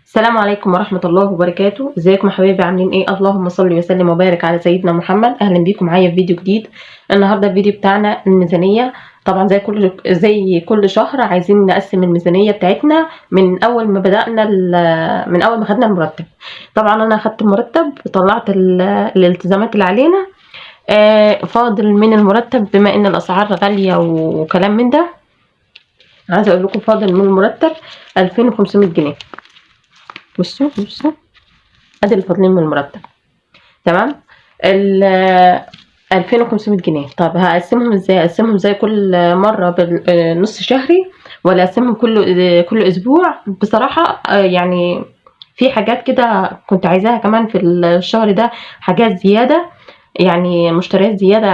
السلام عليكم ورحمة الله وبركاته. ازيكم يا حبايبي، عاملين ايه؟ اللهم صل وسلم وبارك على سيدنا محمد. اهلا بيكم معايا في فيديو جديد. النهارده الفيديو بتاعنا الميزانية. طبعا زي كل شهر عايزين نقسم الميزانية بتاعتنا من اول ما بدأنا من اول ما خدنا المرتب. طبعا انا خدت المرتب وطلعت الالتزامات اللي علينا. فاضل من المرتب بما ان الاسعار غالية وكلام من ده. عايزه اقول لكم فاضل من المرتب 2500 جنيه. بصوا ادي اللي فاضلين من المرتب. تمام. ال 2500 جنيه. طب هقسمهم ازاي؟ اقسمهم زي كل مره بالنص شهري، ولا اقسمهم كل اسبوع؟ بصراحه يعني في حاجات كده كنت عايزاها كمان في الشهر ده، حاجات زياده، يعني مشتريات زياده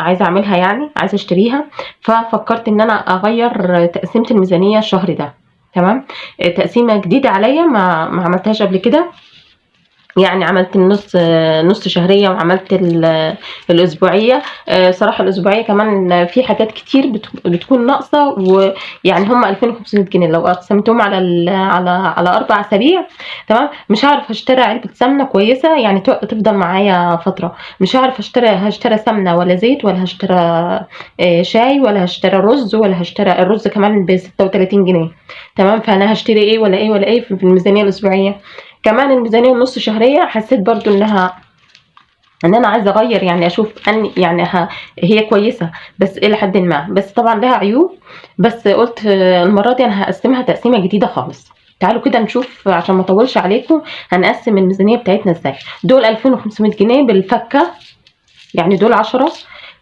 عايزه اعملها، يعني عايزه اشتريها. ففكرت ان انا اغير تقسيمه الميزانيه الشهر ده. تمام. تقسيمه جديده عليا، ما عملتهاش قبل كده. يعني عملت نص شهرية، وعملت الأسبوعية. صراحة الأسبوعية كمان في حاجات كتير بتكون ناقصة، ويعني هم 2500 جنيه لو قسمتهم على 4 أسابيع. تمام. مش هعرف اشتري علبة سمنة كويسة يعني تفضل معايا فترة. مش هعرف هشتري سمنة ولا زيت، ولا هشتري شاي، ولا هشتري رز، ولا هشتري الرز كمان ب36 جنيه. تمام. فأنا هشتري ايه ولا ايه ولا ايه في الميزانية الأسبوعية؟ كمان الميزانية النص شهرية حسيت برضو ان انا عايزة اغير، يعني اشوف ان يعني هي كويسة بس الى حد ما، بس طبعا لها عيوب. بس قلت المرة دي انا هقسمها تقسيمة جديدة خالص. تعالوا كده نشوف عشان ما اطولش عليكم. هنقسم الميزانية بتاعتنا ازاي؟ دول 2500 جنيه بالفكة، يعني دول 10.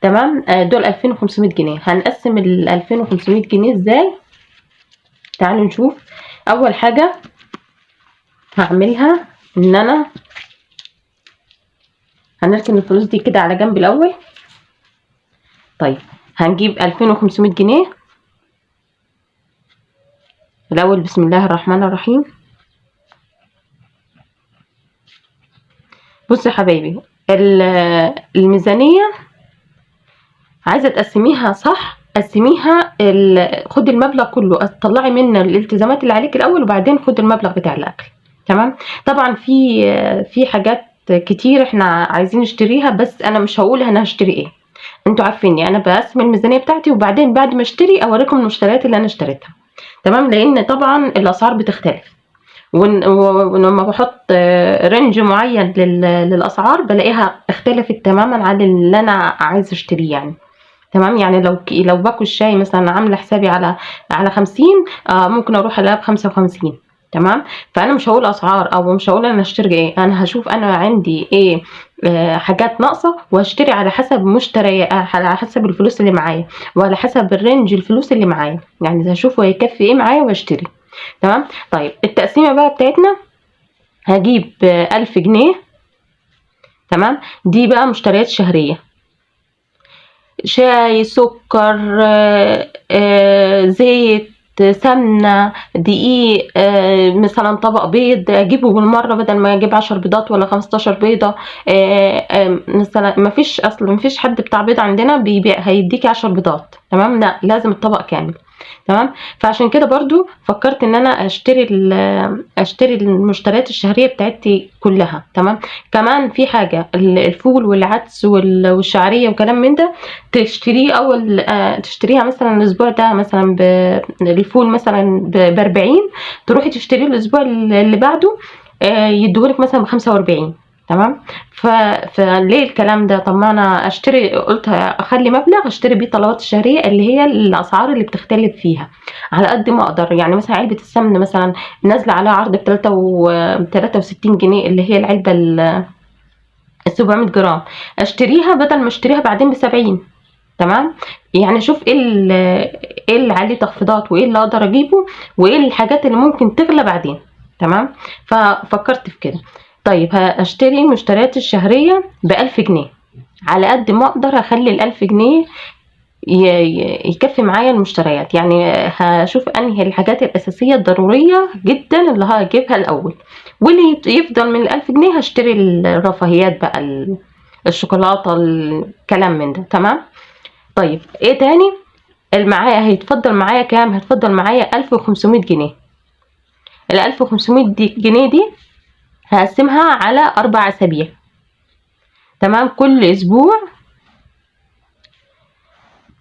تمام. دول 2500 جنيه. هنقسم ال 2500 جنيه ازاي؟ تعالوا نشوف. اول حاجة هعملها ان انا هنركن الفلوس دي كده على جنب الاول. طيب، هنجيب 2500 جنيه الاول. بسم الله الرحمن الرحيم. بصوا يا حبايبي، الميزانية عايزة تقسميها صح. قسميها خد المبلغ كله، طلعي منه الالتزامات اللي عليك الاول، وبعدين خد المبلغ بتاع الاكل. تمام. طبعا في حاجات كتير احنا عايزين نشتريها، بس انا مش هقول انا هشتري ايه. انتوا عارفيني انا بقسم الميزانيه بتاعتي، وبعدين بعد ما اشتري اوريكم المشتريات اللي انا اشتريتها. تمام. لان طبعا الاسعار بتختلف، ولما بحط رينج معين للاسعار بلاقيها اختلفت تماما عن اللي انا عايزه اشتريه يعني. تمام. يعني لو باكل شاي مثلا عامله حسابي على 50، ممكن اروح الاقيها ب55. تمام. فانا مش هقول اسعار، او مش هقول انا هشتري ايه. انا هشوف انا عندي ايه حاجات ناقصه، وهشتري على حسب على حسب الفلوس اللي معايا، وعلى حسب الرينج الفلوس اللي معايا. يعني هشوف هيكفي ايه معايا واشتري. تمام. طيب التقسيمه بقى بتاعتنا، هجيب 1000 جنيه. تمام. دي بقى مشتريات شهريه: شاي، سكر، زيت، سمنة، دقيق، مثلا طبق بيض اجيبه بالمرة بدل ما اجيب 10 بيضات ولا 15 بيضة. مثلا مفيش حد بتاع بيض عندنا بيبيع هيديكي 10 بيضات. تمام. لا، لازم الطبق كامل. تمام. فعشان كده برضو فكرت ان انا اشتري المشتريات الشهرية بتاعتي كلها. تمام. كمان في حاجة الفول والعدس والشعرية وكلام من ده، تشتريه اول تشتريها مثلا الاسبوع ده، مثلا الفول مثلا ب40، تروحي تشتريه الاسبوع اللي بعده يديهولك مثلا ب45. تمام. فليه الكلام ده؟ طب ما انا قلت اخلي مبلغ اشتري بيه طلبات الشهريه، اللي هي الاسعار اللي بتختلف فيها على قد ما اقدر. يعني مثلا علبه السمن مثلا نازله عليها عرض ب 63 جنيه، اللي هي العلبه 700 جرام، اشتريها بدل ما اشتريها بعدين ب70. تمام. يعني اشوف ايه اللي عليه تخفيضات، وايه اللي اقدر اجيبه، وايه الحاجات اللي ممكن تغلى بعدين. تمام. ففكرت في كده. طيب هشتري مشتريات الشهرية ب1000 جنيه. على قد ما اقدر هخلي ال1000 جنيه يكفي معايا المشتريات. يعني هشوف انهي الحاجات الاساسية الضرورية جدا اللي هجيبها الاول، واللي يفضل من ال1000 جنيه هشتري الرفاهيات بقى، الشوكولاتة، الكلام من ده. تمام. طيب ايه تاني؟ معايا هيتفضل معايا كام؟ هيتفضل معايا 1500 جنيه. ال1500 جنيه دي هقسمها على 4 أسابيع. تمام. كل أسبوع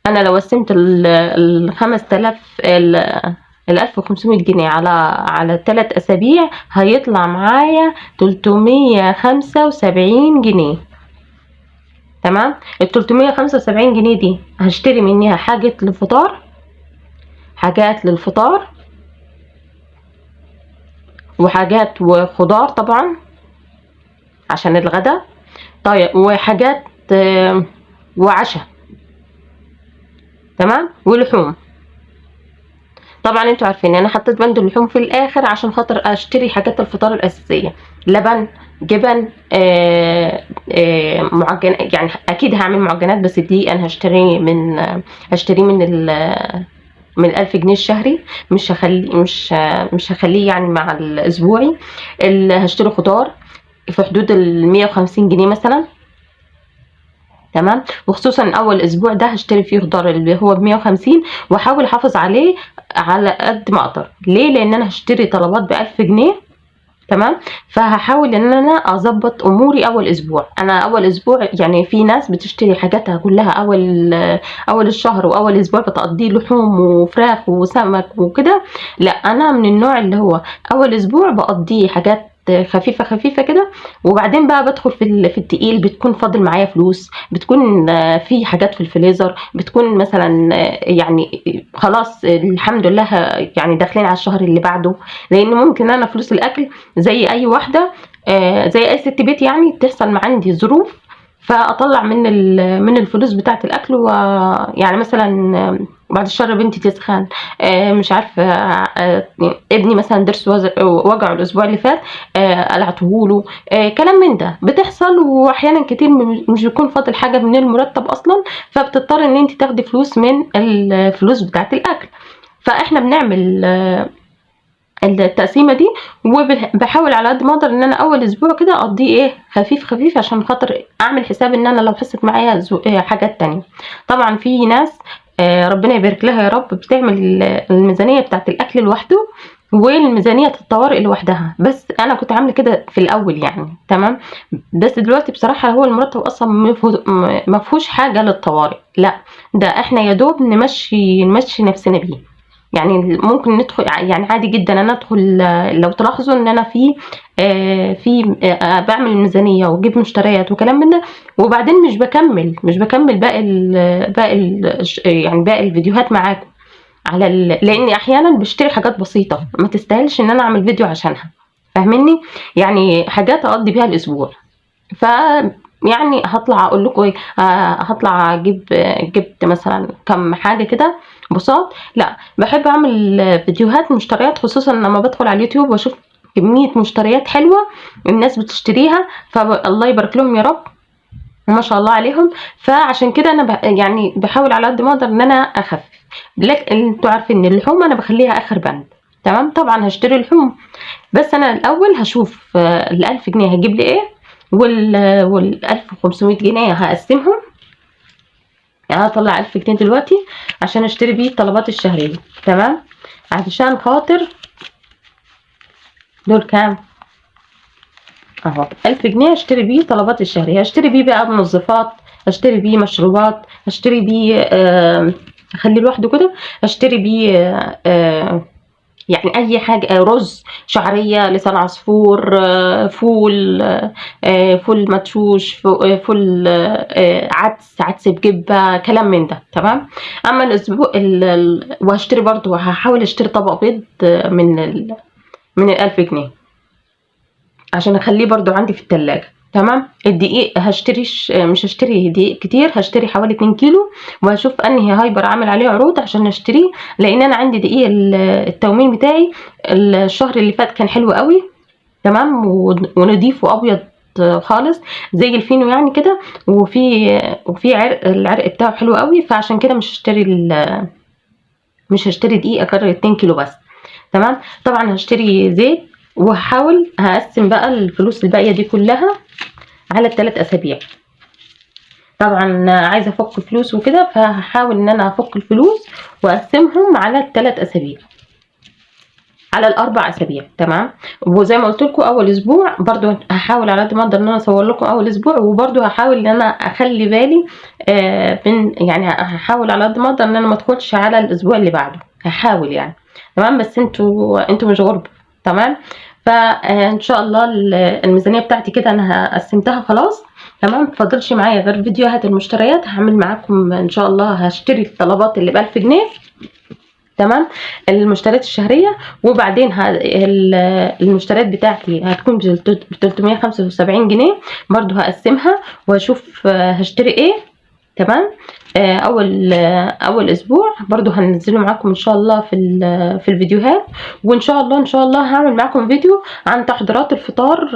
أنا لو قسمت ال 5000 ال 1500 جنيه على 3 أسابيع هيطلع معايا 375 جنيه. تمام. ال 375 جنيه دي هشتري منها حاجات للفطار وحاجات وخضار طبعا عشان الغدا. طيب وحاجات وعشاء. تمام. ولحوم. طبعا انتوا عارفين انا حطيت بند اللحوم في الاخر عشان خاطر اشتري حاجات الفطار الاساسيه، لبن، جبن، معجنات. يعني اكيد هعمل معجنات، بس دي انا هشتريه من 1000 جنيه الشهري. مش هخليه يعني مع الاسبوعي. هشتري خضار في حدود 150 جنيه مثلا. تمام. وخصوصا اول اسبوع ده هشتري فيه خضار اللي هو ب150، واحاول احافظ عليه على قد ما اقدر. ليه؟ لان انا هشتري طلبات ب1000 جنيه. تمام. فهحاول ان انا اظبط اموري اول اسبوع. انا اول اسبوع يعني في ناس بتشتري حاجاتها كلها اول الشهر، واول اسبوع بتقضيه لحوم وفراخ وسمك وكده. لا، انا من النوع اللي هو اول اسبوع بقضيه حاجات خفيفه كده، وبعدين بقى بدخل في التقيل. بتكون فاضل معايا فلوس، بتكون في حاجات في الفريزر، بتكون مثلا يعني خلاص الحمد لله يعني داخلين على الشهر اللي بعده. لان ممكن انا فلوس الاكل زي اي واحده، زي اي ست بيت يعني تحصل عندي ظروف، فاطلع من الفلوس بتاعه الاكل. ويعني مثلا بعد الشر بنتي تسخن، مش عارفه، ابني مثلا ضرس وجعه الاسبوع اللي فات، قلعته له، كلام من ده بتحصل. واحيانا كتير مش بيكون فاضل حاجه من المرتب اصلا، فبتضطر ان انت تاخدي فلوس من الفلوس بتاعه الاكل. فاحنا بنعمل التقسيمه دي، وبحاول على قد ما اقدر ان انا اول اسبوع كده اقضيه خفيف عشان خاطر اعمل حساب ان انا لو حست معايا حاجات تانية. طبعا في ناس ربنا يبارك لها يا رب بتعمل الميزانيه بتاعت الاكل لوحده والميزانيه الطوارئ لوحدها. بس انا كنت عامله كده في الاول يعني. تمام. بس دلوقتي بصراحه هو المرتب اصلا ما فيهوش حاجه للطوارئ. لا، ده احنا يا دوب نمشي نفسنا بيه. يعني ممكن ندخل يعني عادي جدا انا ادخل. لو تلاحظوا ان انا بعمل ميزانيه واجيب مشتريات وكلام من ده، وبعدين مش بكمل يعني باقي الفيديوهات معاكم لاني احيانا بشتري حاجات بسيطه ما تستاهلش ان انا اعمل فيديو عشانها. فاهميني؟ يعني حاجات اقضي بيها الاسبوع. ف يعني هطلع اقول لكم ايه، هطلع جبت مثلا كم حاجه كده بساط. لا، بحب اعمل فيديوهات مشتريات، خصوصا لما بدخل على اليوتيوب واشوف كميه مشتريات حلوه الناس بتشتريها، فالله يبارك لهم يا رب وما شاء الله عليهم. فعشان كده انا يعني بحاول على قد ما اقدر ان انا اخفف. لكن انتوا عارفين ان اللحوم انا بخليها اخر بند. تمام. طبعا هشتري لحوم، بس انا الاول هشوف ال1000 جنيه هجيب لي ايه، وال 1500 جنيه هقسمهم. يعني هطلع 1000 جنيه دلوقتي عشان اشتري بيه الطلبات الشهريه. تمام. عشان خاطر دول كام اهو، 1000 جنيه اشتري بيه طلبات الشهريه. هشتري بيه بقى منظفات، هشتري بيه مشروبات، هشتري بيه اخليه لوحده كده، هشتري بيه يعني اي حاجه، رز، شعريه، لسان عصفور، فول مدشوش، فول عدس بجبه، كلام من ده. تمام. اما الاسبوع وهشتري برضو، هحاول اشتري طبق بيض من 1000 جنيه عشان اخليه برضو عندي في التلاجة. تمام. الدقيق مش هشتري دقيق كتير، هشتري حوالي 2 كيلو، وهشوف انهي هايبر عامل عليه عروض عشان نشتريه. لان انا عندي دقيق التومين بتاعي الشهر اللي فات كان حلو قوي. تمام. ونضيف وابيض خالص زي الفينو يعني كده، وفي العرق بتاعه حلو قوي. فعشان كده مش هشتري دقيق اكرر 2 كيلو بس. تمام. طبعا هشتري زيت، وهحاول هقسم بقى الفلوس الباقيه دي كلها على ال3 اسابيع. طبعا عايزه افك فلوس وكده، فهحاول ان انا افك الفلوس واقسمهم على ال3 اسابيع. على الاربع اسابيع. تمام. وزي ما قلت لكم اول اسبوع برضو هحاول على قد ما اقدر ان انا اصور لكم اول اسبوع، وبرضو هحاول ان انا اخلي بالي من يعني هحاول على قد ما اقدر ان انا ما ادخلش على الاسبوع اللي بعده، هحاول يعني. تمام. بس انتوا مش غرب. تمام. فان شاء الله الميزانيه بتاعتي كده انا قسمتها خلاص. تمام. مفضلش معايا غير فيديوهات المشتريات. هعمل معاكم ان شاء الله، هشتري الطلبات اللي ب1000 جنيه. تمام. المشتريات الشهريه، وبعدين المشتريات بتاعتي هتكون ب 375 جنيه برضو هقسمها واشوف هشتري ايه. تمام. اول اسبوع برضو هنزله معاكم ان شاء الله في الفيديوهات. وان شاء الله هعمل معاكم فيديو عن تحضيرات الفطار،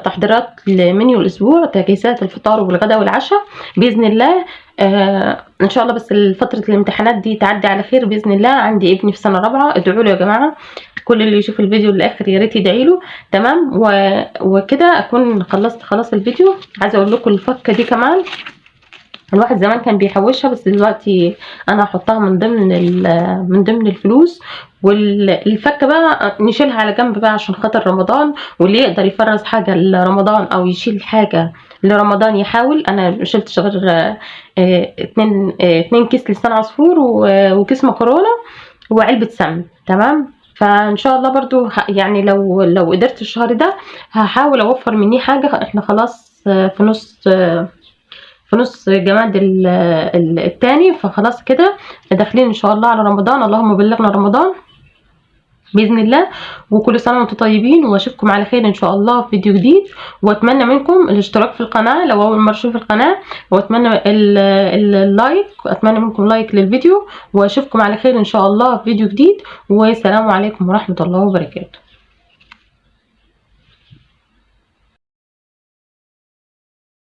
تحضيرات لمنيو الاسبوع، تجهيزات الفطار والغداء والعشاء باذن الله. ان شاء الله. بس فتره الامتحانات دي تعدي على خير باذن الله. عندي ابني في سنه رابعه، ادعوا له يا جماعه. كل اللي يشوف الفيديو للاخر يا ريت يدعي له. تمام. وكده اكون خلصت خلاص الفيديو. عايزه اقول لكم الفكه دي كمان الواحد زمان كان بيحوشها، بس دلوقتي انا هحطها من ضمن الفلوس. والفكه بقى نشيلها على جنب بقى عشان خاطر رمضان، واللي يقدر يفرز حاجه لرمضان او يشيل حاجه لرمضان يحاول. انا ما شلتش غير 2 كيس لسان عصفور وكيس مكرونه وعلبه سمن. تمام. فان شاء الله برضو يعني لو قدرت الشهر ده هحاول اوفر مني حاجه. احنا خلاص في نص جماد التاني، فخلاص كده داخلين ان شاء الله على رمضان. اللهم بلغنا رمضان باذن الله. وكل سنه وانتم طيبين، واشوفكم على خير ان شاء الله في فيديو جديد. واتمنى منكم الاشتراك في القناه لو اول مره تشوفوا القناه، واتمنى اللايك، واتمنى منكم لايك للفيديو. واشوفكم على خير ان شاء الله في فيديو جديد. والسلام عليكم ورحمه الله وبركاته.